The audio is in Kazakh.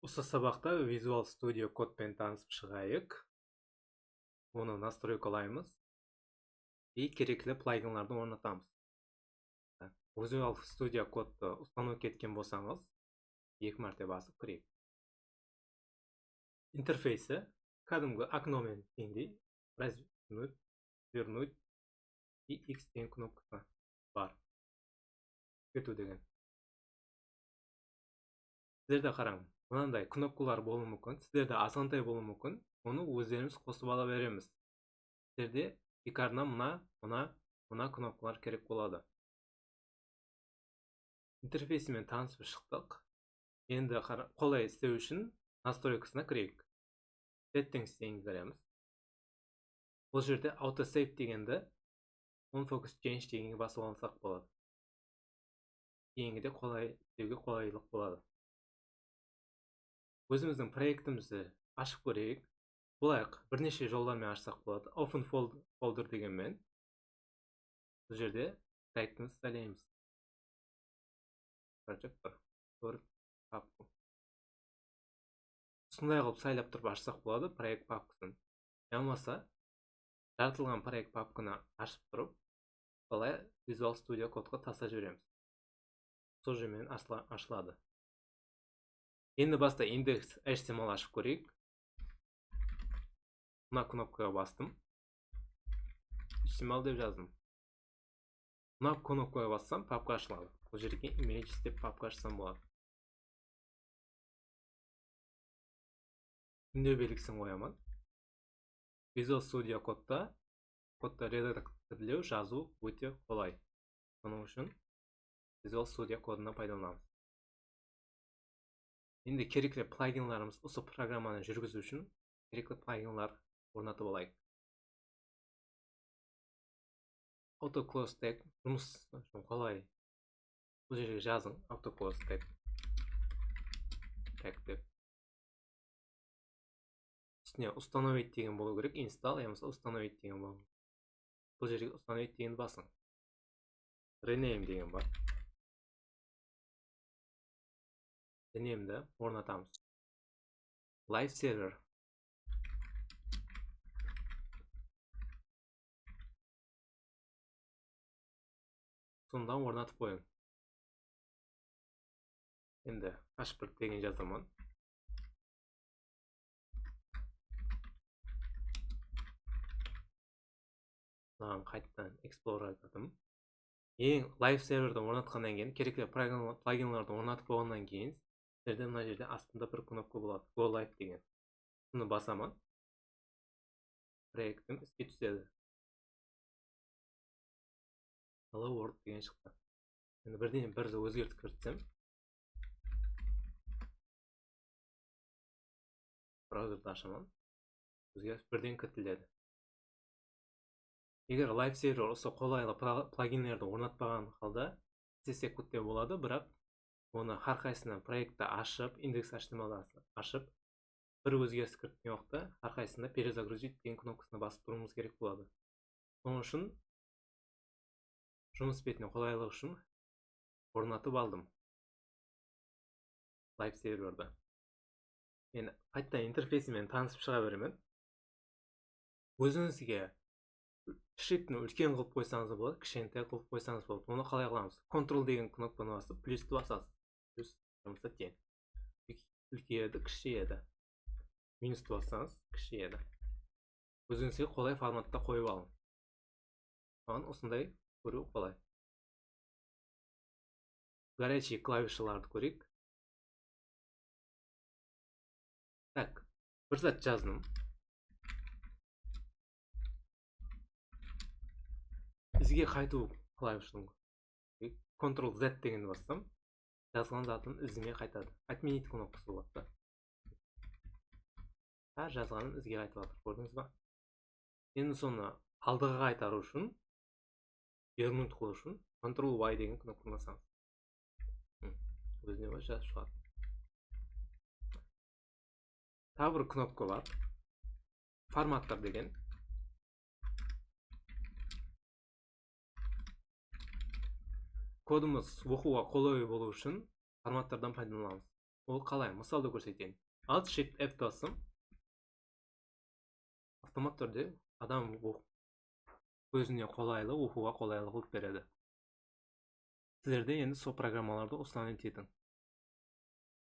Осы сабақта Visual Studio кодпен танысып шығайық. Оны настройкалаймыз и керекті плагинларды орнатамыз. Visual Studio кодты ұстану кеткен болсаңыз, 2 мәрте басып кірейік. Интерфейсі кәдімгі окномен теңдей развернуть, вернуть и X деген кнопкасы бар. Кету деген. Сіздерде қараңыз. Мынандай кнопкалар болуы мүмкін, сіздерде азғантай болуы мүмкін, оны өздеріміз қосып ала береміз. Сіздерде икарына мына кнопкалар керек болады. Интерфейсімен танысып шықтық. Енді қолай істеу үшін настройкасына кірейік. Settings дегенді береміз. Бұл жерде autosave дегенді on focus change дегенге басып алсақ болады. Кейінгіде қолай істеуге қолайлық болады. Өзіміздің проектімізді ашып көрейік. Бұлайық, бірнеше жолдармен ашсақ болады. Open folder дегенмен. Бұл жерде проектімізді сайлаймыз. Project Word папку. Сондай қылып сайлап тұрып ашсақ болады проект папкасын. Болмаса, жаратылған проект папканы ашып тұрып, былай Visual Studio кодқа тастап жібереміз. Сол жермен ашылады. Енді баста индекс HTML ашып көрейік. Мына кнопкаға бастым. HTML деп жаздым. Мына кнопкаға бассам, папка ашылады. Бұл жерге images деп папка ашсам болады. Үндеу белгісін қоямын. Visual Studio кодта редакторлеу, жазу өте қолай. Оның үшін Visual Studio кодына пайдаланамыз. Енді керекті плагинларымыз осы программаны жүргізу үшін керекті плагинлар орнатып алайық. Autoclose tag жұмыс үшін қолай. Бұл жерге жазың autoclose tag деп. Үстіне установить деген болу керек, install ямысы установить деген болу. Бұл жерге установить деген басың. Rename деген бар. Rename'ді орнатамыз. Live server. Сонда орнатып қойын. Енді H1 деген жазамын. Маған қайттан Explorer айтадым. Ең Live serverді орнатқаннан кейін, керекті плагинларды орнатып қойғаннан кейін, сіздерде мына жерде астында бір кнопка болады, Go Live деген. Бұны басамын. Проектім іске түседі. Hello World деген шықты. Енді бірден бір өзгертіп кіртсем. Браузерді ашамын. Өзгертіп бірден кіртіледі. Егер Live Server осы қолайлы плагинлерді орнатпаған қалда, істесек күтте болады, бірақ оны әрқайсысынан проектті ашып, индекс HTML ашып, бір өзгеріс кірткен уақытта әрқайсысында перезагрузить деген кнопкасына басып тұруымыз керек болады. Оның үшін жұмыс бетіне қолайлық үшін орнатып алдым Live Serverді. Мен қайта интерфейсімен танысып шыға беремін. Өзіңізге шрифтін үлкен қылып қойсаңыз болады, кішкентай қылып қойсаңыз болады. Оны қалай қыламыз? Ctrl деген кнопканы басып, плюсті басасыз. Плюс жұмыста тең. Үлкейеді, кішейеді. Минусты бассаңыз, кішейеді. Өзіңізге қолай форматта қойып алың. Маған осындай көру қолай. Горячий клавишаларды көрейік. Так, бір зат жаздым. Ізге қайту клавишын. Ctrl Z дегенді бассам, жазған затын ізіме қайтады. Отменить кнопкасы болады. Жазғанын ізге қайтып жатыр. Көрдіңіз ба? Енді соны алдыға қайтару үшін, вернуть қылу үшін, Ctrl Y деген кнопканы басамыз. Өзіне бар жазып шығады. Тағы бір кнопка бар. Форматтар деген. Кодымыз оқуға қолайлы болу үшін форматтардан пайдаланамыз. Ол қалай? Мысалды көрсетейін. Alt Shift F бассам, автомат түрде адам өзіне қолайлы, оқуға қолайлы қылып береді. Сіздерде енді сол программаларды осылай ететін.